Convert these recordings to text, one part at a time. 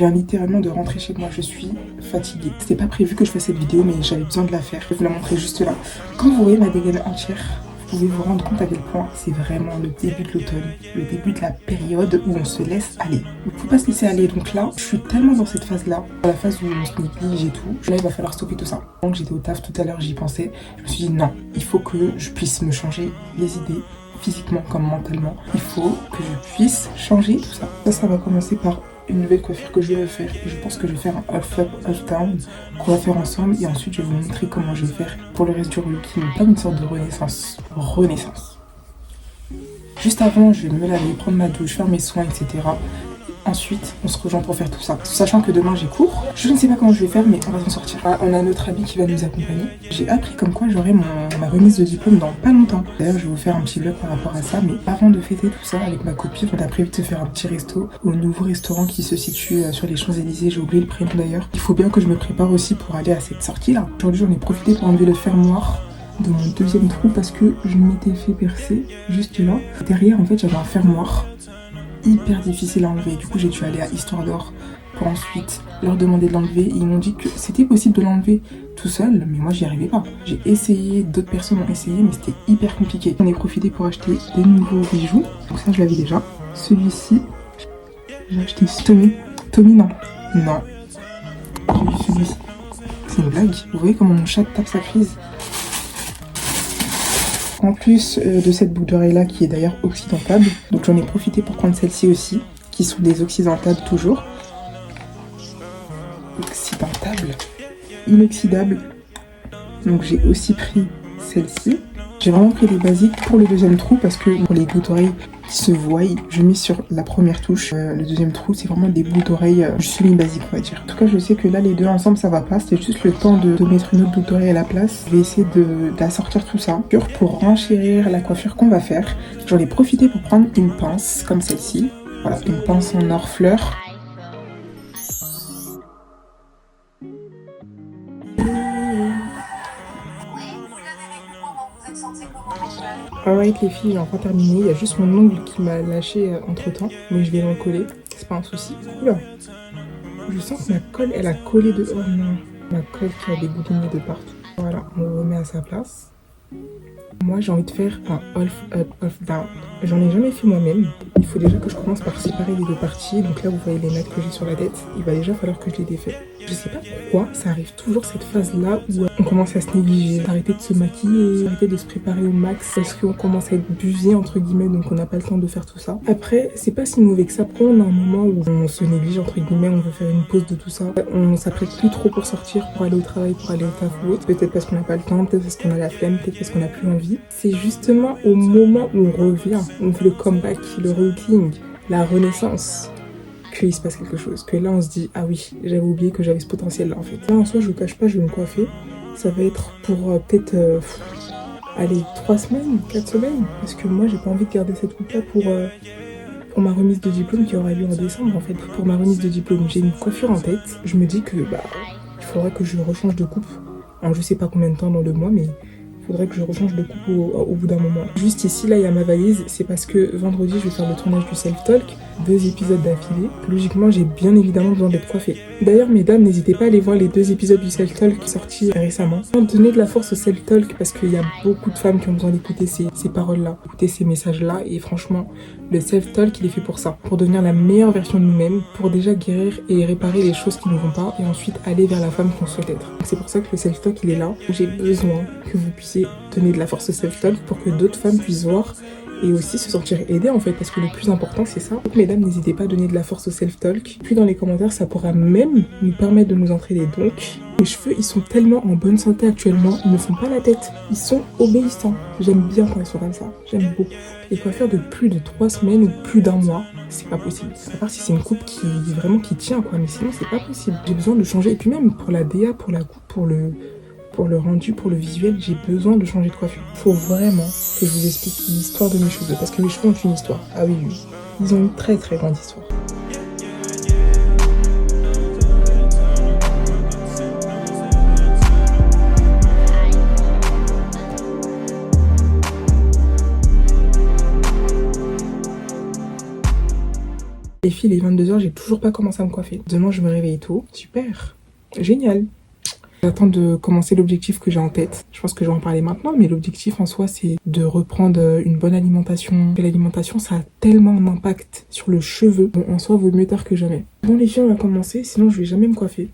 viens littéralement de rentrer chez moi, je suis fatiguée. C'était pas prévu que je fasse cette vidéo, mais j'avais besoin de la faire. Je vais vous la montrer juste là. Quand vous voyez ma dégaine entière, vous pouvez vous rendre compte à quel point c'est vraiment le début de l'automne, le début de la période où on se laisse aller. Il ne faut pas se laisser aller, donc là, je suis tellement dans cette phase-là, dans la phase où on se néglige et tout. Là, il va falloir stopper tout ça. Donc j'étais au taf tout à l'heure, j'y pensais. Je me suis dit non, il faut que je puisse me changer les idées, physiquement comme mentalement. Il faut que je puisse changer tout ça. Ça va commencer par une nouvelle coiffure que je vais faire et je pense que je vais faire un off up, off down qu'on va faire ensemble et ensuite je vais vous montrer comment je vais faire pour le reste du relooking, comme une sorte de renaissance. Juste avant, je vais me laver, prendre ma douche, faire mes soins, etc. Ensuite, on se rejoint pour faire tout ça. Sachant que demain j'ai cours, je ne sais pas comment je vais faire, mais on va s'en sortir. Ah, on a notre ami qui va nous accompagner. J'ai appris comme quoi j'aurai ma remise de diplôme dans pas longtemps. D'ailleurs, je vais vous faire un petit vlog par rapport à ça. Mais avant de fêter tout ça avec ma copine, on a prévu de se faire un petit resto au nouveau restaurant qui se situe sur les Champs-Élysées. J'ai oublié le prénom d'ailleurs. Il faut bien que je me prépare aussi pour aller à cette sortie-là. Aujourd'hui, j'en ai profité pour enlever le fermoir de mon deuxième trou parce que je m'étais fait percer juste là. Derrière, en fait, j'avais un fermoir hyper difficile à enlever. Du coup, j'ai dû aller à Histoire d'Or pour ensuite leur demander de l'enlever. Ils m'ont dit que c'était possible de l'enlever tout seul, mais moi, j'y arrivais pas. J'ai essayé, d'autres personnes ont essayé, mais c'était hyper compliqué. On a profité pour acheter des nouveaux bijoux. Donc ça, je l'avais déjà. Celui-ci, j'ai acheté Tommy, non. Non. J'ai eu celui-ci. C'est une blague. Vous voyez comment mon chat tape sa crise? En plus de cette boucle d'oreille là qui est d'ailleurs oxydantable, donc j'en ai profité pour prendre celle-ci aussi, qui sont des oxydantables toujours. Oxydantable, inoxydable. Donc j'ai aussi pris celle-ci. J'ai vraiment pris les basiques pour le deuxième trou parce que pour les boucles d'oreilles qui se voient, je mets sur la première touche. Le deuxième trou, c'est vraiment des boucles d'oreilles semi-basiques, on va dire. En tout cas, je sais que là, les deux ensemble, ça va pas. C'est juste le temps de mettre une autre boucle d'oreille à la place. Je vais essayer d'assortir tout ça. Pour renchérir la coiffure qu'on va faire, j'en ai profité pour prendre une pince comme celle-ci. Voilà, une pince en or fleur. Alright les filles, j'ai enfin terminé. Il y a juste mon ongle qui m'a lâché entre temps, mais je vais le recoller, c'est pas un souci. Oula, je sens que ma colle elle a collé de. Oh non, ma colle qui a dégouliné de partout. Voilà, on remet à sa place. Moi j'ai envie de faire un off up, off down. J'en ai jamais fait moi-même. Il faut déjà que je commence par séparer les deux parties. Donc là vous voyez les nattes que j'ai sur la tête. Il va déjà falloir que je les défais. Je sais pas pourquoi ça arrive toujours cette phase là où on commence à se négliger, arrêter de se maquiller, arrêter de se préparer au max parce qu'on commence à être busy entre guillemets, donc on n'a pas le temps de faire tout ça. Après c'est pas si mauvais que ça. Après on a un moment où on se néglige entre guillemets, on veut faire une pause de tout ça, on s'apprête plus trop pour sortir, pour aller au travail, pour aller au taf ou autre. Peut-être parce qu'on n'a pas le temps, peut-être parce qu'on a la flemme, peut-être parce qu'on n'a plus envie. C'est justement au moment où on revient, on fait le comeback, le relooking, la renaissance, qu'il se passe quelque chose, que là on se dit ah oui, j'avais oublié que j'avais ce potentiel là en fait. Là en soi je vous cache pas, je vais me coiffer, ça va être pour peut-être allez 3 semaines, 4 semaines, parce que moi j'ai pas envie de garder cette coupe là pour ma remise de diplôme qui aura lieu en décembre en fait. Pour ma remise de diplôme j'ai une coiffure en tête, je me dis que bah il faudrait que je rechange de coupe en je sais pas combien de temps dans le mois, mais faudrait que je rechange de coupe au bout d'un moment. Juste ici, là, il y a ma valise. C'est parce que vendredi, je vais faire le tournage du self-talk. 2 épisodes d'affilée. Logiquement, j'ai bien évidemment besoin d'être coiffée. D'ailleurs, mesdames, n'hésitez pas à aller voir les 2 épisodes du self-talk sortis récemment. Donnez de la force au self-talk parce qu'il y a beaucoup de femmes qui ont besoin d'écouter ces paroles-là, d'écouter ces messages-là. Et franchement, le self-talk, il est fait pour ça. Pour devenir la meilleure version de nous-mêmes. Pour déjà guérir et réparer les choses qui ne vont pas. Et ensuite, aller vers la femme qu'on souhaite être. C'est pour ça que le self-talk, il est là. J'ai besoin que vous puissiez donner de la force au self-talk pour que d'autres femmes puissent voir et aussi se sentir aidées en fait, parce que le plus important c'est ça. Donc mesdames, n'hésitez pas à donner de la force au self-talk. Puis dans les commentaires, ça pourra même nous permettre de nous entraider. Donc mes cheveux, ils sont tellement en bonne santé actuellement, ils ne font pas la tête, ils sont obéissants. J'aime bien quand ils sont comme ça, j'aime beaucoup. Les coiffures de plus de 3 semaines ou plus d'1 mois, c'est pas possible. À part si c'est une coupe qui vraiment qui tient quoi, mais sinon c'est pas possible. J'ai besoin de changer, et puis même pour la DA, pour la coupe, pour le rendu, pour le visuel, j'ai besoin de changer de coiffure. Faut vraiment que je vous explique l'histoire de mes cheveux, parce que mes cheveux ont une histoire. Ah oui, oui. Ils ont une très très grande histoire. Les filles, les 22h, j'ai toujours pas commencé à me coiffer. Demain, je me réveille tôt. Super. Génial. J'attends de commencer l'objectif que j'ai en tête. Je pense que je vais en parler maintenant, mais l'objectif en soi, c'est de reprendre une bonne alimentation. Et l'alimentation, ça a tellement d'impact sur le cheveu. Bon, en soi, vaut mieux tard que jamais. Bon, les filles, on va commencer, sinon je vais jamais me coiffer.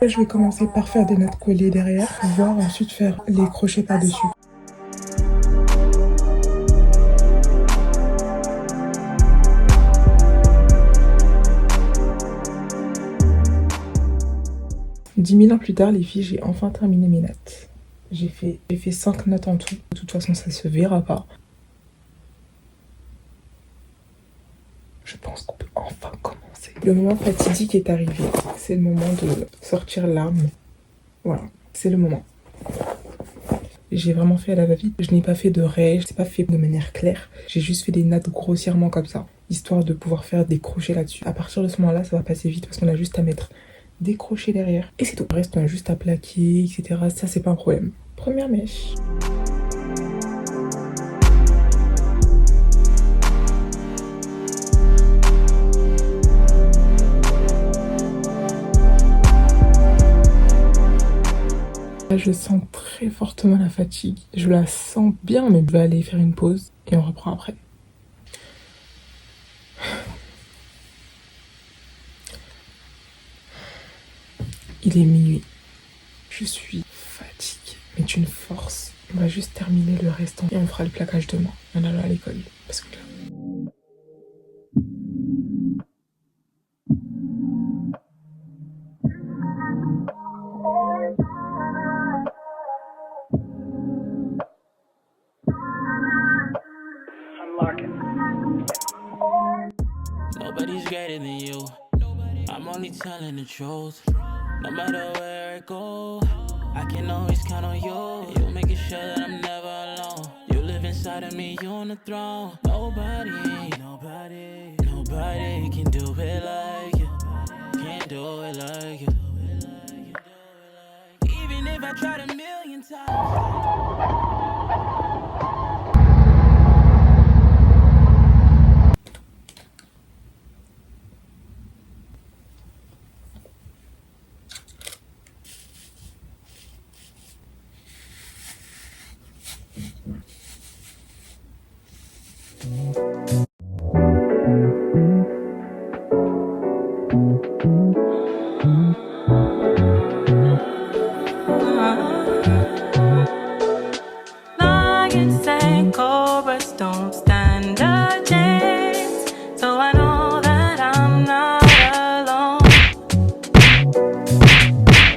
Je vais commencer par faire des nattes collées derrière, voire ensuite faire les crochets par-dessus. Dix 10 000 ans plus tard, les filles, j'ai enfin terminé mes nattes. J'ai fait 5 nattes en tout. De toute façon, ça se verra pas. Je pense qu'on peut enfin commencer. Le moment fatidique est arrivé. C'est le moment de sortir l'arme. Voilà, c'est le moment. J'ai vraiment fait à la va-vite. Je n'ai pas fait de raies, je n'ai pas fait de manière claire. J'ai juste fait des nattes grossièrement comme ça, histoire de pouvoir faire des crochets là-dessus. À partir de ce moment-là, ça va passer vite parce qu'on a juste à mettre des crochets derrière. Et c'est tout. Le reste, on a juste à plaquer, etc. Ça, c'est pas un problème. Première mèche. Là, je sens très fortement la fatigue. Je la sens bien, mais je vais aller faire une pause et on reprend après. Il est minuit. Je suis fatiguée, mais d'une force. On va juste terminer le restant et on fera le plaquage demain en allant à l'école. Parce que là... Nobody's greater than you. I'm only telling the truth. No matter where I go, I can always count on you. You making sure that I'm never alone. You live inside of me, you on the throne. Nobody can do it like you. Can't do it like you. Even if I tried a million times. Lions and cobras don't stand a chance, so I know that I'm not alone.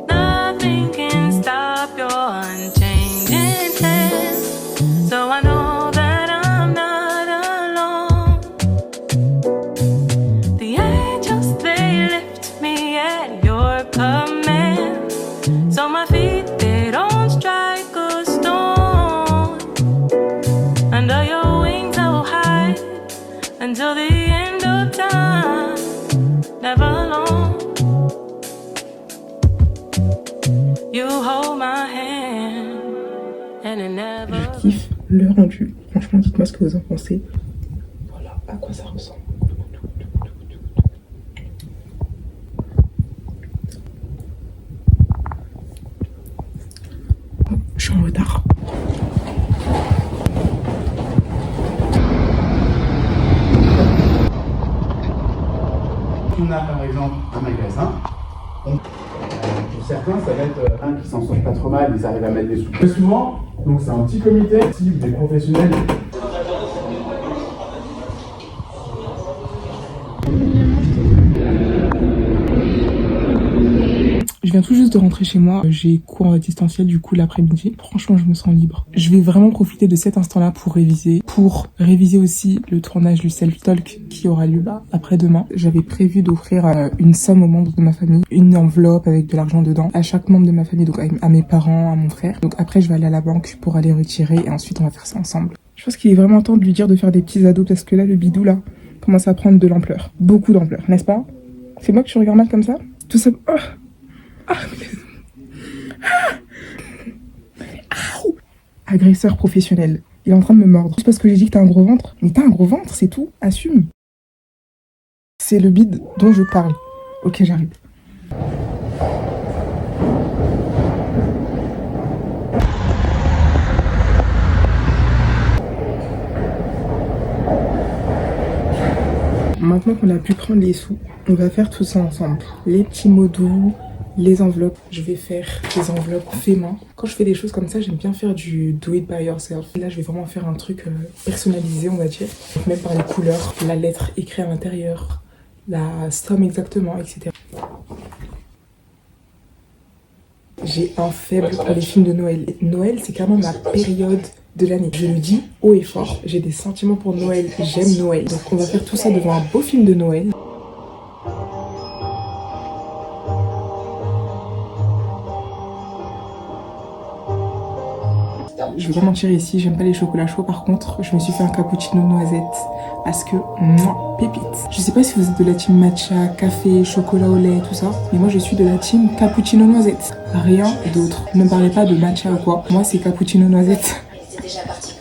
Nothing can stop your unchanging hand, so I know that I'm not alone. The angels, they lift me at your command, so my feet, they don't strike a stone. Under your wings I will hide until the end of time, never alone. You hold my hand and it never... Je kiffe le rendu. Franchement, dites-moi ce que vous en pensez. Voilà à quoi ça ressemble. Oh, je suis en retard. On a par exemple un magasin. Pour certains, ça va être un qui s'en sort pas trop mal, ils arrivent à mettre des sous. Très souvent, donc c'est un petit comité, si des professionnels. Je viens tout juste de rentrer chez moi. J'ai cours distanciel du coup l'après-midi. Franchement, je me sens libre. Je vais vraiment profiter de cet instant-là pour réviser. Pour réviser aussi le tournage du self-talk qui aura lieu après-demain. J'avais prévu d'offrir une somme aux membres de ma famille. Une enveloppe avec de l'argent dedans. À chaque membre de ma famille, donc à mes parents, à mon frère. Donc après, je vais aller à la banque pour aller retirer et ensuite on va faire ça ensemble. Je pense qu'il est vraiment temps de lui dire de faire des petits ados parce que là, le bidou là commence à prendre de l'ampleur. Beaucoup d'ampleur, n'est-ce pas? C'est moi que tu regardes mal comme ça? Tout ça... Oh. Ah. Ah. Agresseur professionnel. Il est en train de me mordre. Juste parce que j'ai dit que t'as un gros ventre. Mais t'as un gros ventre, c'est tout. Assume. C'est le bide dont je parle. Ok, j'arrive. Maintenant qu'on a pu prendre les sous, on va faire tout ça ensemble. Les petits mots doux, les enveloppes. Je vais faire des enveloppes fait main. Quand je fais des choses comme ça, j'aime bien faire du do it by yourself. Là, je vais vraiment faire un truc personnalisé, on va dire. Donc, même par les couleurs, la lettre écrite à l'intérieur, la somme exactement, etc. J'ai un faible pour les films de Noël. Noël, c'est quand même ma période de l'année. Je le dis haut et fort. J'ai des sentiments pour Noël. J'aime Noël. Donc on va faire tout ça devant un beau film de Noël. Je vais pas mentir ici, j'aime pas les chocolats chauds. Par contre, je me suis fait un cappuccino noisette parce que moi, pépite. Je sais pas si vous êtes de la team matcha, café, chocolat au lait, tout ça, mais moi je suis de la team cappuccino noisette. Rien d'autre. Ne me parlez pas de matcha ou quoi. Moi, c'est cappuccino noisette. C'est déjà parti.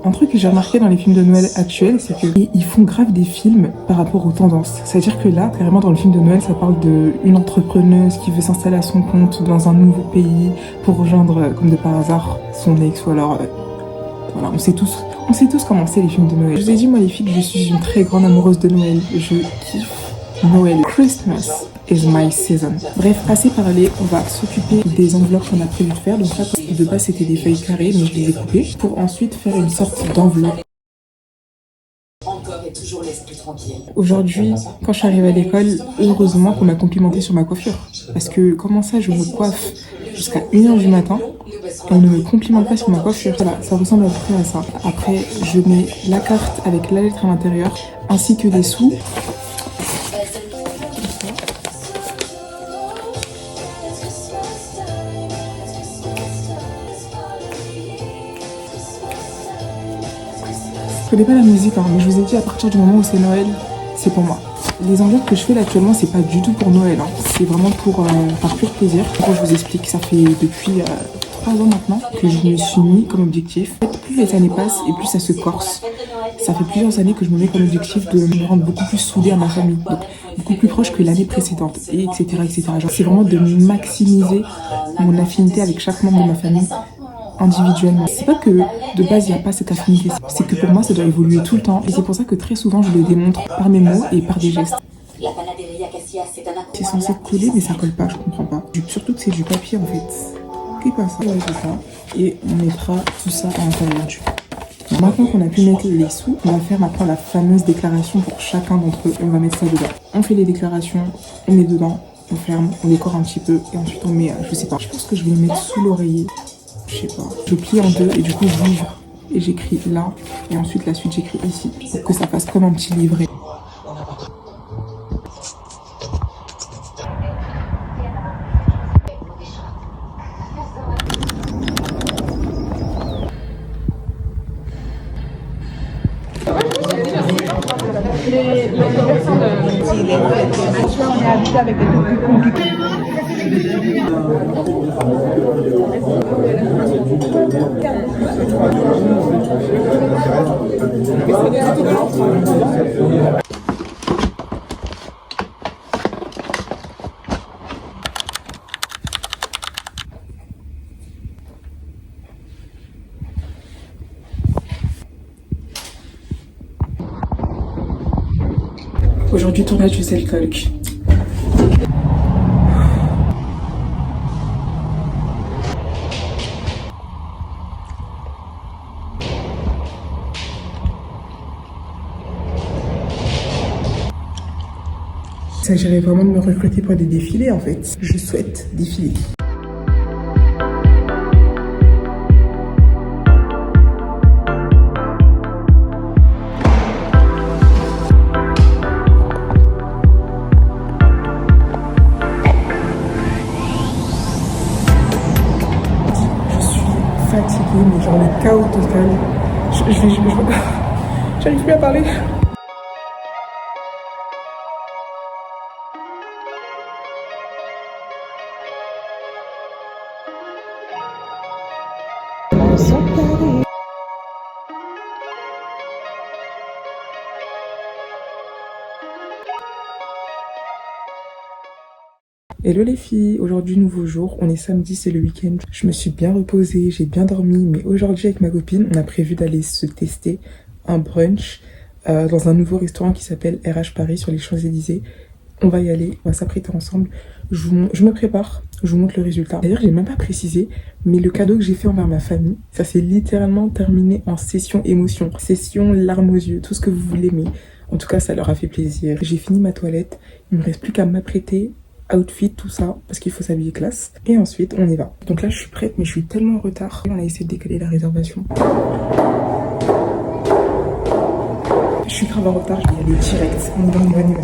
Un truc que j'ai remarqué dans les films de Noël actuels, c'est qu'ils font grave des films par rapport aux tendances. C'est-à-dire que là, carrément dans le film de Noël, ça parle d'une entrepreneuse qui veut s'installer à son compte dans un nouveau pays pour rejoindre, comme de par hasard, son ex ou alors... voilà, on sait tous comment c'est les films de Noël. Je vous ai dit, moi les filles, que je suis une très grande amoureuse de Noël. Je kiffe Noël. Christmas is my season. Bref, passer par les, on va s'occuper des enveloppes qu'on a prévu de faire. Donc là, de base, c'était des feuilles carrées, mais je les ai coupées pour ensuite faire une sorte d'enveloppe. Encore et toujours l'esprit tranquille. Aujourd'hui, quand je suis arrivée à l'école, heureusement qu'on m'a complimenté sur ma coiffure. Parce que comment ça, je me coiffe jusqu'à 1h du matin et on ne me complimente pas sur ma coiffure. Voilà, ça ressemble à peu près à ça. Après, je mets la carte avec la lettre à l'intérieur, ainsi que des sous. Je connais pas la musique, hein, mais je vous ai dit, à partir du moment où c'est Noël, c'est pour moi. Les enveloppes que je fais là actuellement, c'est pas du tout pour Noël, hein. C'est vraiment pour par pur plaisir. Pourquoi je vous explique, ça fait depuis 3 ans maintenant que je me suis mis comme objectif. En fait, plus les années passent et plus ça se corse. Ça fait plusieurs années que je me mets comme objectif de me rendre beaucoup plus soudée à ma famille, donc beaucoup plus proche que l'année précédente, et etc. etc. C'est vraiment de maximiser mon affinité avec chaque membre de ma famille. Individuellement. C'est pas que de base il n'y a pas cette affinité, c'est que pour moi ça doit évoluer tout le temps et c'est pour ça que très souvent je le démontre par mes mots et par des gestes. La panaderia Cassia, c'est un C'est censé coller mais ça colle pas, je comprends pas. Surtout que c'est du papier en fait. C'est pas ça. Ouais, c'est ça. Et on mettra tout ça à l'intérieur du coup. Maintenant qu'on a pu mettre les sous, on va faire maintenant la fameuse déclaration pour chacun d'entre eux et on va mettre ça dedans. On fait les déclarations, on met dedans, on ferme, on décore un petit peu et ensuite on met, je sais pas, je pense que je vais le mettre sous l'oreiller. Je sais pas, je plie en deux et du coup j'ouvre et j'écris là et ensuite la suite j'écris ici pour que ça fasse comme un petit livret. Les versions de on est habitué avec des trucs plus compliqués. Aujourd'hui, tournage du self-talk. Il s'agirait vraiment de me recruter pour des défilés en fait. Je souhaite défiler. Fatiguée, mais genre le chaos total. J'arrive plus à parler. Hello les filles, aujourd'hui nouveau jour, on est samedi, c'est le week-end. Je me suis bien reposée, j'ai bien dormi, mais aujourd'hui avec ma copine, on a prévu d'aller se tester un brunch dans un nouveau restaurant qui s'appelle RH Paris sur les Champs-Élysées. On va y aller, on va s'apprêter ensemble. Je me prépare, je vous montre le résultat. D'ailleurs, j'ai même pas précisé, mais le cadeau que j'ai fait envers ma famille, ça s'est littéralement terminé en session émotion, session larmes aux yeux, tout ce que vous voulez, mais en tout cas, ça leur a fait plaisir. J'ai fini ma toilette, il me reste plus qu'à m'apprêter, outfit, tout ça, parce qu'il faut s'habiller classe. Et ensuite, on y va. Donc là, je suis prête, mais je suis tellement en retard. On a essayé de décaler la réservation. Je suis grave en retard, je vais y aller direct. On y va.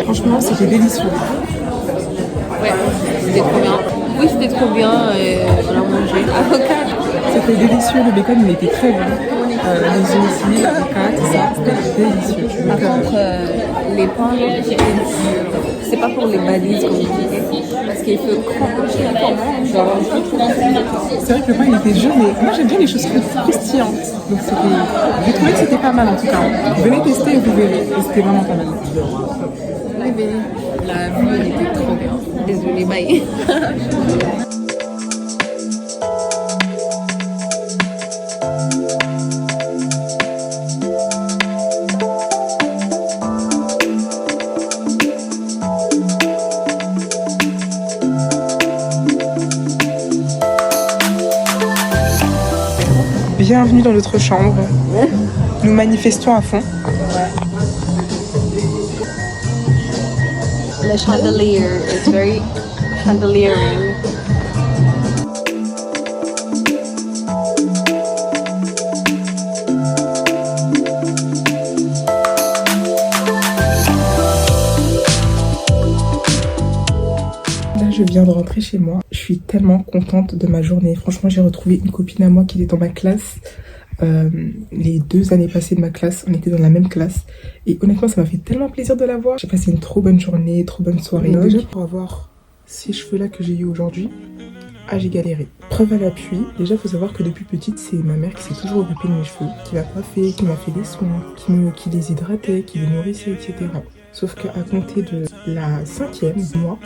Franchement, c'était délicieux. Ouais, c'était trop bien. Oui, c'était trop bien. On a mangé avocat. C'était délicieux, le bacon il était très bon. Les œufs aussi, l'avocat, tout ça, c'était délicieux. Par contre, les pains, c'est pas pour les balises comme vous dites, parce qu'il faut croquer comment, genre, c'est vrai que le pain il était jaune, mais moi j'aime bien les choses croustillantes. Donc j'ai trouvé que c'était pas mal en tout cas. Venez tester et vous verrez, et c'était vraiment pas mal. Oui, mais la vue elle était trop bien. Désolée, bye. Bienvenue dans notre chambre. Nous manifestons à fond. Le chandelier is very chandeliering. Là, je viens de rentrer chez moi. Je suis tellement contente de ma journée. Franchement, j'ai retrouvé une copine à moi qui était dans ma classe. Les 2 années passées de ma classe, on était dans la même classe. Et honnêtement, ça m'a fait tellement plaisir de la voir. J'ai passé une trop bonne journée, trop bonne soirée. Déjà, pour avoir ces cheveux-là que j'ai eu aujourd'hui, j'ai galéré. Preuve à l'appui, déjà, il faut savoir que depuis petite, c'est ma mère qui s'est toujours occupée de mes cheveux, qui m'a coiffé, qui m'a fait des soins, qui les hydratait, qui les nourrissait, etc. Sauf qu'à compter de la 5e, moi,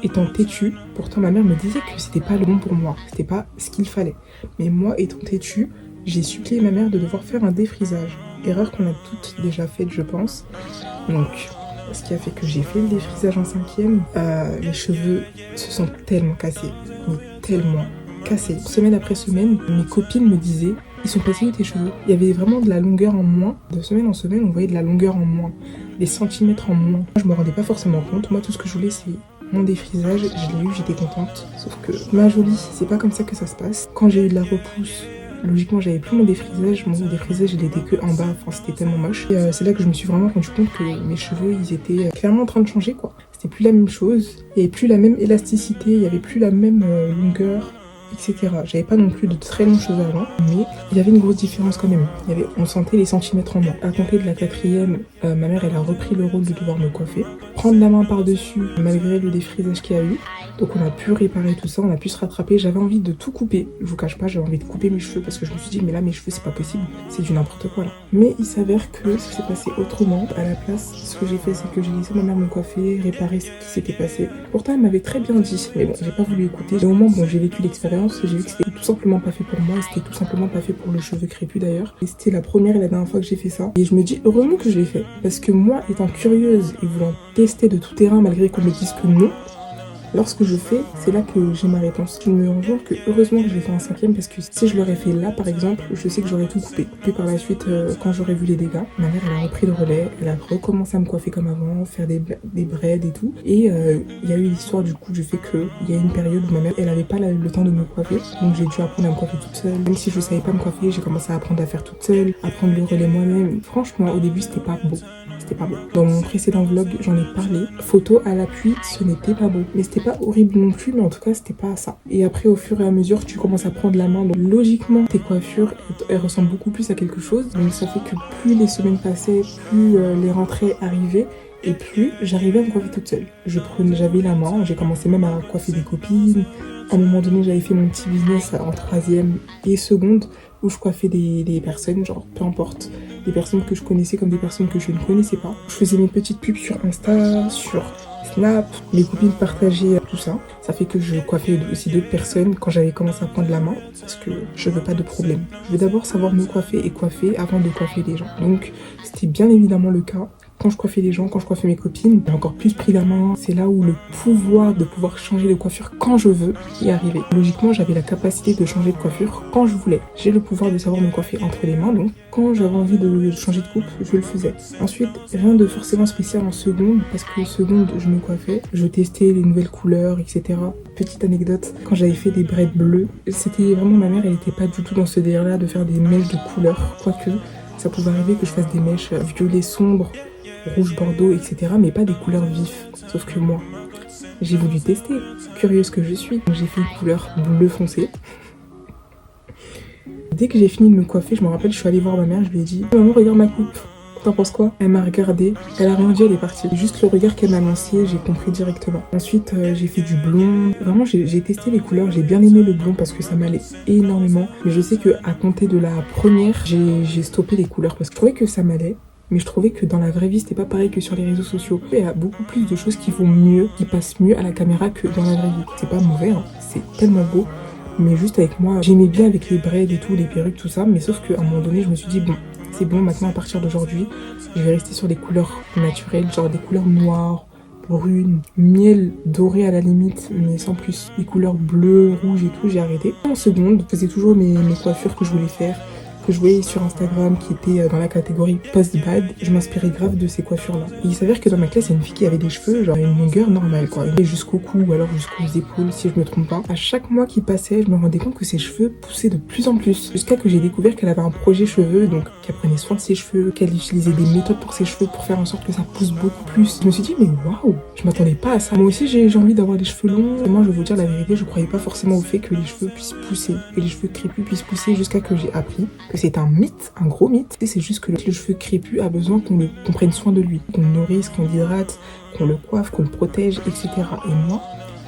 étant têtue, pourtant ma mère me disait que c'était pas le bon pour moi, c'était pas ce qu'il fallait. Mais moi, étant têtue, j'ai supplié ma mère de devoir faire un défrisage. Erreur qu'on a toutes déjà faite, je pense. Donc, ce qui a fait que j'ai fait le défrisage en 5e. Mes cheveux se sont tellement cassés, mais tellement cassés. Semaine après semaine, mes copines me disaient ils sont passés où tes cheveux? Il y avait vraiment de la longueur en moins. De semaine en semaine, on voyait de la longueur en moins, des centimètres en moins. Je me rendais pas forcément compte. Moi, tout ce que je voulais, c'est mon défrisage. Je l'ai eu, j'étais contente. Sauf que ma jolie, c'est pas comme ça que ça se passe. Quand j'ai eu de la repousse, logiquement, j'avais plus mon défrisage. Mon défrisage, il était que en bas. Enfin, c'était tellement moche. Et c'est là que je me suis vraiment rendu compte que mes cheveux, ils étaient clairement en train de changer, quoi. C'était plus la même chose. Il y avait plus la même élasticité. Il y avait plus la même longueur, etc. J'avais pas non plus de très longs cheveux avant, mais il y avait une grosse différence quand même. On sentait les centimètres en moins. À compter de la 4e, ma mère, elle a repris le rôle de devoir me coiffer. Prendre la main par-dessus, malgré le défrisage qu'il y a eu. Donc on a pu réparer tout ça, on a pu se rattraper. J'avais envie de tout couper. Je vous cache pas, j'avais envie de couper mes cheveux parce que je me suis dit, mais là, mes cheveux, c'est pas possible. C'est du n'importe quoi, là. Mais il s'avère que ça s'est passé autrement. À la place, ce que j'ai fait, c'est que j'ai laissé ma mère me coiffer, réparer ce qui s'était passé. Pourtant, elle m'avait très bien dit, mais bon, j'ai pas voulu écouter. Et au moment, bon, j'ai vécu l'expérience. J'ai vu que c'était tout simplement pas fait pour moi et c'était tout simplement pas fait pour le cheveu crépus d'ailleurs. Et c'était la première et la dernière fois que j'ai fait ça. Et je me dis heureusement que je l'ai fait. Parce que moi, étant curieuse et voulant tester de tout terrain malgré qu'on me dise que non, lorsque je fais, c'est là que j'ai ma réponse. Je me rends compte que heureusement que je l'ai fait en 5e parce que si je l'aurais fait là par exemple, je sais que j'aurais tout coupé. Puis par la suite, quand j'aurais vu les dégâts, ma mère elle a repris le relais, elle a recommencé à me coiffer comme avant, faire des braids et tout. Et il y a eu l'histoire du coup du fait qu'il y a une période où ma mère elle avait pas le temps de me coiffer. Donc j'ai dû apprendre à me coiffer toute seule. Même si je savais pas me coiffer, j'ai commencé à apprendre à faire toute seule, à prendre le relais moi-même. Franchement au début c'était pas beau. C'était pas beau. Dans mon précédent vlog, j'en ai parlé. Photo à l'appui, ce n'était pas beau. Mais c'était pas horrible non plus, mais en tout cas, c'était pas ça. Et après, au fur et à mesure, tu commences à prendre la main. Donc, logiquement, tes coiffures, elles ressemblent beaucoup plus à quelque chose. Donc, ça fait que plus les semaines passaient, plus les rentrées arrivaient. Et plus j'arrivais à me coiffer toute seule. J'avais la main, j'ai commencé même à coiffer des copines. À un moment donné, j'avais fait mon petit business en 3e et seconde où je coiffais des personnes, genre peu importe, des personnes que je connaissais comme des personnes que je ne connaissais pas. Je faisais mes petites pubs sur Insta, sur Snap, mes copines partageaient tout ça. Ça fait que je coiffais aussi d'autres personnes quand j'avais commencé à prendre la main parce que je veux pas de problème. Je veux d'abord savoir me coiffer et coiffer avant de coiffer les gens. Donc c'était bien évidemment le cas. Quand je coiffais les gens, quand je coiffais mes copines, j'ai encore plus pris la main. C'est là où le pouvoir de pouvoir changer de coiffure quand je veux y arriver. Logiquement, j'avais la capacité de changer de coiffure quand je voulais. J'ai le pouvoir de savoir me coiffer entre les mains, donc quand j'avais envie de changer de coupe, je le faisais. Ensuite, rien de forcément spécial en seconde, parce que seconde, je me coiffais, je testais les nouvelles couleurs, etc. Petite anecdote, quand j'avais fait des braids bleus, c'était vraiment ma mère, elle était pas du tout dans ce délire-là de faire des mèches de couleurs, quoique ça pouvait arriver que je fasse des mèches violet sombre, rouge bordeaux, etc. mais pas des couleurs vives. Sauf que moi, j'ai voulu tester, curieuse que je suis. Donc j'ai fait une couleur bleu foncé. Dès que j'ai fini de me coiffer, je me rappelle, je suis allée voir ma mère, je lui ai dit « Maman, regarde ma coupe, t'en penses quoi ?» Elle m'a regardée, elle a rien dit, elle est partie. Juste le regard qu'elle m'a lancé, j'ai compris directement. Ensuite, j'ai fait du blond. Vraiment, j'ai testé les couleurs, j'ai bien aimé le blond parce que ça m'allait énormément. Mais je sais qu'à compter de la première, j'ai stoppé les couleurs parce que je trouvais que ça m'allait. Mais je trouvais que dans la vraie vie, c'était pas pareil que sur les réseaux sociaux. Il y a beaucoup plus de choses qui vont mieux, qui passent mieux à la caméra que dans la vraie vie. C'est pas mauvais, hein. C'est tellement beau. Mais juste avec moi, j'aimais bien avec les braids et tout, les perruques, tout ça. Mais sauf qu'à un moment donné, je me suis dit, bon, c'est bon, maintenant à partir d'aujourd'hui, je vais rester sur des couleurs naturelles, genre des couleurs noires, brunes, miel, doré à la limite, mais sans plus. Les couleurs bleues, rouges et tout, j'ai arrêté. En seconde, je faisais toujours mes coiffures que je voulais faire, que je voyais sur Instagram qui était dans la catégorie post-bad. Je m'inspirais grave de ces coiffures-là. Et il s'avère que dans ma classe, il y a une fille qui avait des cheveux, genre une longueur normale, quoi. Et jusqu'au cou ou alors jusqu'aux épaules, si je me trompe pas. À chaque mois qui passait, je me rendais compte que ses cheveux poussaient de plus en plus. Jusqu'à que j'ai découvert qu'elle avait un projet cheveux, donc qu'elle prenait soin de ses cheveux, qu'elle utilisait des méthodes pour ses cheveux pour faire en sorte que ça pousse beaucoup plus. Je me suis dit, mais waouh, je m'attendais pas à ça. Moi aussi, j'ai envie d'avoir des cheveux longs. Et moi, je vais vous dire la vérité, je croyais pas forcément au fait que les cheveux puissent pousser, que les cheveux crépus puissent pousser, jusqu'à que j'ai appris que c'est un mythe, un gros mythe. Et c'est juste que le cheveu crépus a besoin qu'on prenne soin de lui, qu'on le nourrisse, qu'on l'hydrate, qu'on le coiffe, qu'on le protège, etc. Et moi,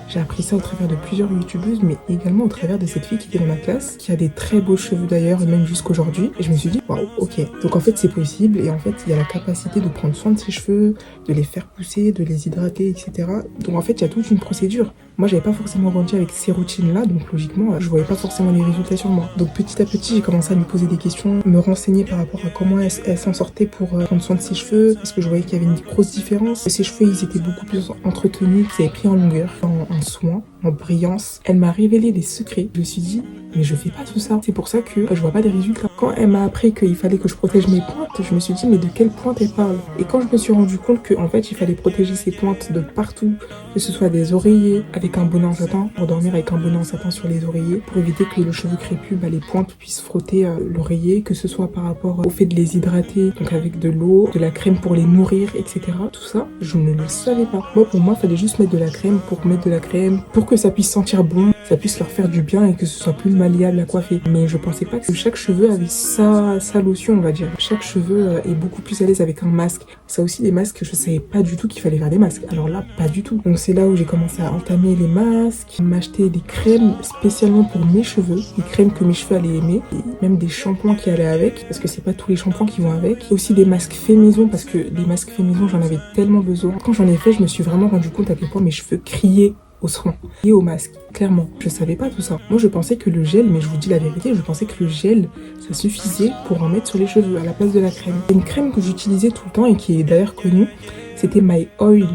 j'ai appris ça au travers de plusieurs youtubeuses, mais également au travers de cette fille qui était dans ma classe, qui a des très beaux cheveux d'ailleurs, même jusqu'aujourd'hui. Et je me suis dit, waouh, ok. Donc en fait, c'est possible. Et en fait, il y a la capacité de prendre soin de ses cheveux, de les faire pousser, de les hydrater, etc. Donc en fait, il y a toute une procédure. Moi, j'avais pas forcément grandi avec ces routines-là, donc logiquement, je voyais pas forcément les résultats sur moi. Donc petit à petit, j'ai commencé à me poser des questions, me renseigner par rapport à comment elle s'en sortait pour prendre soin de ses cheveux, parce que je voyais qu'il y avait une grosse différence. Ses cheveux, ils étaient beaucoup plus entretenus, qu'ils avaient pris en longueur, en soin, en brillance. Elle m'a révélé des secrets. Je me suis dit, mais je fais pas tout ça. C'est pour ça que je vois pas des résultats. Quand elle m'a appris qu'il fallait que je protège mes pointes, je me suis dit, mais de quelle pointe elle parle? Et quand je me suis rendu compte qu'en fait, il fallait protéger ses pointes de partout, que ce soit des oreillers avec un bonnet en satin, pour dormir avec un bonnet en satin sur les oreillers, pour éviter que le cheveu crépus, les pointes puissent frotter l'oreiller, que ce soit par rapport au fait de les hydrater, donc avec de l'eau, de la crème pour les nourrir, etc. Tout ça, je ne le savais pas. Moi, pour moi, il fallait juste mettre de la crème pour mettre de la crème, pour que ça puisse sentir bon, ça puisse leur faire du bien et que ce soit plus malléable à coiffer. Mais je pensais pas que chaque cheveu avait sa lotion, on va dire. Chaque cheveu est beaucoup plus à l'aise avec un masque. Ça aussi, les masques, je savais pas du tout qu'il fallait faire des masques. Alors là, pas du tout. Donc c'est là où j'ai commencé à entamer les masques, m'acheter des crèmes spécialement pour mes cheveux, des crèmes que mes cheveux allaient aimer, et même des shampoings qui allaient avec, parce que c'est pas tous les shampoings qui vont avec. Et aussi des masques faits maison, parce que les masques faits maison, j'en avais tellement besoin. Quand j'en ai fait, je me suis vraiment rendu compte à quel point mes cheveux criaient au soin et au masque, clairement. Je savais pas tout ça. Moi, je pensais que le gel, mais je vous dis la vérité, je pensais que le gel, ça suffisait pour en mettre sur les cheveux à la place de la crème. Une crème que j'utilisais tout le temps et qui est d'ailleurs connue, c'était My Olive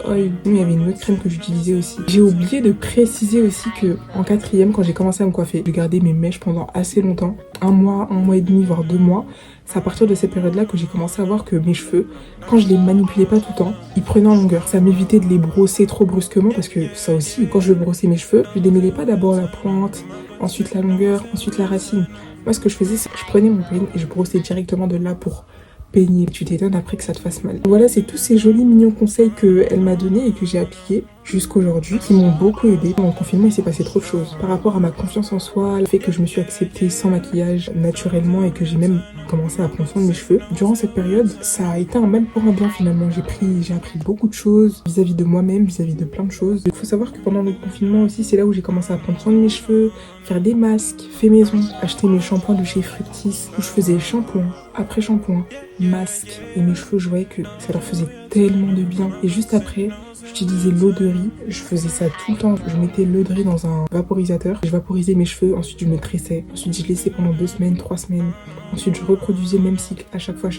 Oil. Il y avait une autre crème que j'utilisais aussi. J'ai oublié de préciser aussi que en 4e, quand j'ai commencé à me coiffer, j'ai gardé mes mèches pendant assez longtemps, un mois et demi, voire 2 mois. C'est à partir de cette période-là que j'ai commencé à voir que mes cheveux, quand je les manipulais pas tout le temps, ils prenaient en longueur. Ça m'évitait de les brosser trop brusquement parce que ça aussi, quand je brossais mes cheveux, je démêlais pas d'abord la pointe, ensuite la longueur, ensuite la racine. Moi, ce que je faisais, c'est que je prenais mon peigne et je brossais directement de là pour peigner. Tu t'étonnes après que ça te fasse mal. Voilà, c'est tous ces jolis mignons conseils qu'elle m'a donnés et que j'ai appliqués jusqu'aujourd'hui, qui m'ont beaucoup aidé. Pendant le confinement, il s'est passé trop de choses. Par rapport à ma confiance en soi, le fait que je me suis acceptée sans maquillage naturellement et que j'ai même commencé à prendre soin de mes cheveux. Durant cette période, ça a été un mal pour un bien finalement. J'ai appris beaucoup de choses vis-à-vis de moi-même, vis-à-vis de plein de choses. Il faut savoir que pendant le confinement aussi, c'est là où j'ai commencé à prendre soin de mes cheveux, faire des masques, fait maison, acheter mes shampoings de chez Fructis, où je faisais shampoing, après shampoing, masque. Et mes cheveux, je voyais que ça leur faisait tellement de bien. Et juste après, j'utilisais l'eau de riz. Je faisais ça tout le temps. Je mettais l'eau de riz dans un vaporisateur. Je vaporisais mes cheveux. Ensuite, je me tressais. Ensuite, je laissais pendant 2 semaines, 3 semaines. Ensuite, je reproduisais le même cycle à chaque fois.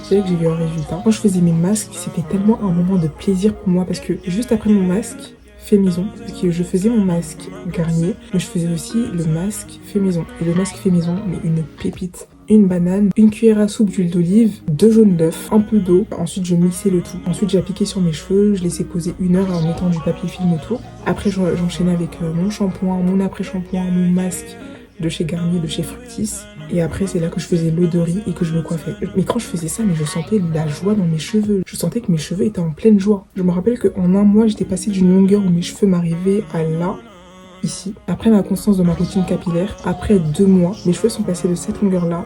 C'est là que j'ai vu un résultat. Quand je faisais mes masques, c'était tellement un moment de plaisir pour moi parce que juste après mon masque fait maison, parce que je faisais mon masque Garnier, mais je faisais aussi le masque fait maison. Et le masque fait maison, mais une pépite. Une banane, une cuillère à soupe d'huile d'olive, 2 jaunes d'œufs, un peu d'eau. Ensuite, je mixais le tout. Ensuite, j'appliquais sur mes cheveux, je laissais poser 1 heure en mettant du papier film autour. Après, j'enchaînais avec mon shampoing, mon après-shampoing, mon masque de chez Garnier, de chez Fructis. Et après, c'est là que je faisais l'eau de riz et que je me coiffais. Mais quand je faisais ça, je sentais la joie dans mes cheveux. Je sentais que mes cheveux étaient en pleine joie. Je me rappelle qu'en 1 mois, j'étais passée d'une longueur où mes cheveux m'arrivaient à là, ici. Après ma constance de ma routine capillaire, après 2 mois, mes cheveux sont passés de cette longueur-là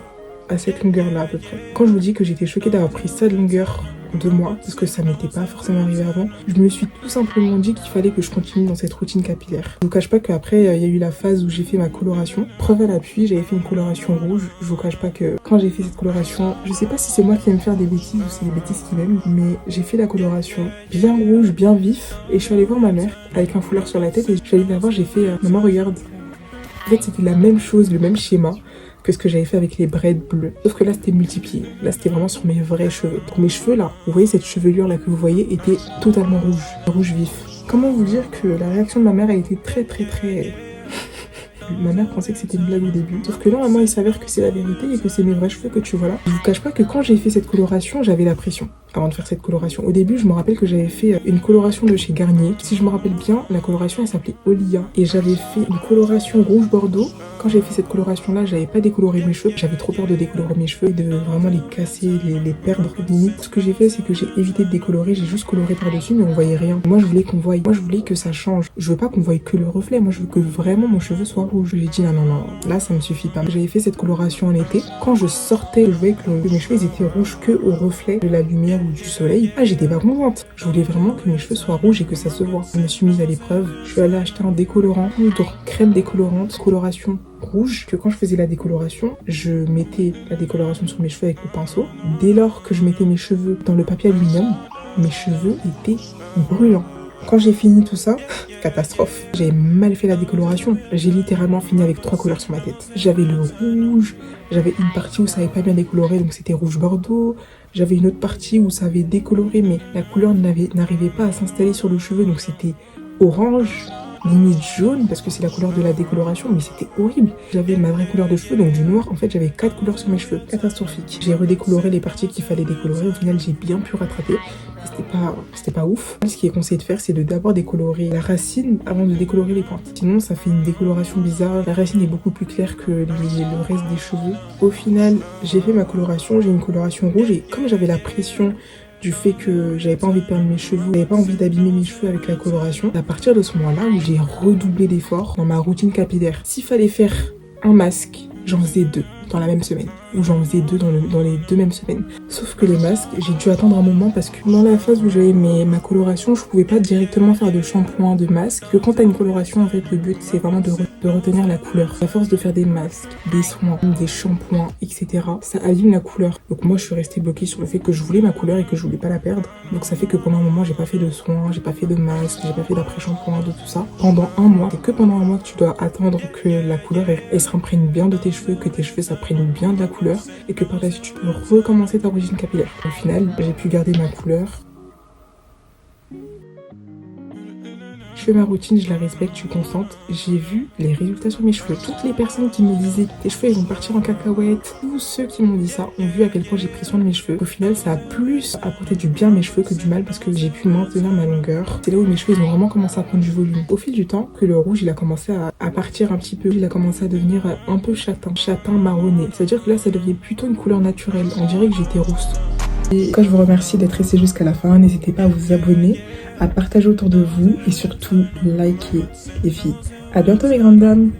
à cette longueur-là à peu près. Quand je vous dis que j'étais choquée d'avoir pris cette longueur 2 mois, parce que ça m'était pas forcément arrivé avant, je me suis tout simplement dit qu'il fallait que je continue dans cette routine capillaire. Je vous cache pas qu'après, il y a eu la phase où j'ai fait ma coloration. Preuve à l'appui, j'avais fait une coloration rouge. Je vous cache pas que quand j'ai fait cette coloration, je sais pas si c'est moi qui aime faire des bêtises ou c'est les bêtises qui m'aiment, mais j'ai fait la coloration bien rouge, bien vif, et je suis allée voir ma mère avec un foulard sur la tête et je suis allée la voir, j'ai fait maman regarde. En fait, c'était la même chose, le même schéma que ce que j'avais fait avec les braids bleus. Sauf que là, c'était multiplié. Là, c'était vraiment sur mes vrais cheveux. Pour mes cheveux, là, vous voyez cette chevelure là que vous voyez était totalement rouge vif. Comment vous dire que la réaction de ma mère a été très... Ma mère pensait que c'était une blague au début. Sauf que là, maman, il s'avère que c'est la vérité et que c'est mes vrais cheveux que tu vois là. Je vous cache pas que quand j'ai fait cette coloration, j'avais la pression avant de faire cette coloration. Au début, je me rappelle que j'avais fait une coloration de chez Garnier. Si je me rappelle bien, la coloration, elle s'appelait Olia. Et j'avais fait une coloration rouge bordeaux. Quand j'ai fait cette coloration-là, j'avais pas décoloré mes cheveux. J'avais trop peur de décolorer mes cheveux et de vraiment les casser, les perdre. Limite, ce que j'ai fait, c'est que j'ai évité de décolorer. J'ai juste coloré par-dessus, mais on voyait rien. Moi, je voulais qu'on voie. Moi, je voulais que ça change. Je veux pas qu'on voie que le reflet. Moi, je veux que vraiment mon cheveu soit rouge. J'ai dit non, là, ça me suffit pas. J'avais fait cette coloration en été. Quand je sortais, je voyais que mes cheveux, ils étaient rouges que au reflet de la lumière ou du soleil. Ah, j'étais pas contente. Je voulais vraiment que mes cheveux soient rouges et que ça se voit. Je me suis mise à l'épreuve. Je suis allée acheter un décolorant, poudre, crème décolorante, coloration rouge, que quand je faisais la décoloration, je mettais la décoloration sur mes cheveux avec le pinceau. Dès lors que je mettais mes cheveux dans le papier aluminium, mes cheveux étaient brûlants. Quand j'ai fini tout ça, catastrophe. J'ai mal fait la décoloration. J'ai littéralement fini avec 3 couleurs sur ma tête. J'avais le rouge, j'avais une partie où ça avait pas bien décoloré, donc c'était rouge bordeaux. J'avais une autre partie où ça avait décoloré, mais la couleur n'arrivait pas à s'installer sur le cheveu, donc c'était orange, limite jaune, parce que c'est la couleur de la décoloration, mais c'était horrible. J'avais ma vraie couleur de cheveux, donc du noir. En fait, j'avais 4 couleurs sur mes cheveux. Catastrophique. J'ai redécoloré les parties qu'il fallait décolorer. Au final, j'ai bien pu rattraper. C'était pas ouf. Ce qui est conseillé de faire, c'est de d'abord décolorer la racine avant de décolorer les pointes. Sinon, ça fait une décoloration bizarre. La racine est beaucoup plus claire que le reste des cheveux. Au final, j'ai fait ma coloration. J'ai une coloration rouge et comme j'avais la pression du fait que j'avais pas envie de perdre mes cheveux, j'avais pas envie d'abîmer mes cheveux avec la coloration, à partir de ce moment-là où j'ai redoublé d'efforts dans ma routine capillaire. S'il fallait faire un masque, j'en faisais 2 dans la même semaine, ou j'en faisais 2 dans les 2 mêmes semaines. Sauf que les masques, j'ai dû attendre un moment parce que dans la phase où j'avais ma coloration, je pouvais pas directement faire de shampoing, de masque. Que quand t'as une coloration, en fait, le but c'est vraiment de retenir la couleur. À force de faire des masques, des soins, des shampoings, etc., ça abîme la couleur. Donc moi, je suis restée bloquée sur le fait que je voulais ma couleur et que je voulais pas la perdre. Donc ça fait que pendant un moment, j'ai pas fait de soins, j'ai pas fait de masque, j'ai pas fait d'après-shampoing, de tout ça. Pendant un mois, c'est que pendant un mois que tu dois attendre que la couleur elle se imprègne bien de tes cheveux, que tes cheveux s'imprègnent bien de la couleur et que par la suite tu peux recommencer ta routine capillaire. Au final, j'ai pu garder ma couleur. Je fais ma routine, je la respecte, je suis constante. J'ai vu les résultats sur mes cheveux. Toutes les personnes qui me disaient tes cheveux ils vont partir en cacahuète, tous ceux qui m'ont dit ça ont vu à quel point j'ai pris soin de mes cheveux. Au final, ça a plus apporté du bien à mes cheveux que du mal parce que j'ai pu maintenir ma longueur. C'est là où mes cheveux ils ont vraiment commencé à prendre du volume. Au fil du temps, que le rouge il a commencé à partir un petit peu, il a commencé à devenir un peu châtain marronné. C'est-à-dire que là ça devient plutôt une couleur naturelle. On dirait que j'étais rousse. Et quand je vous remercie d'être resté jusqu'à la fin, n'hésitez pas à vous abonner, à partager autour de vous et surtout liker les filles. À bientôt mes grandes dames.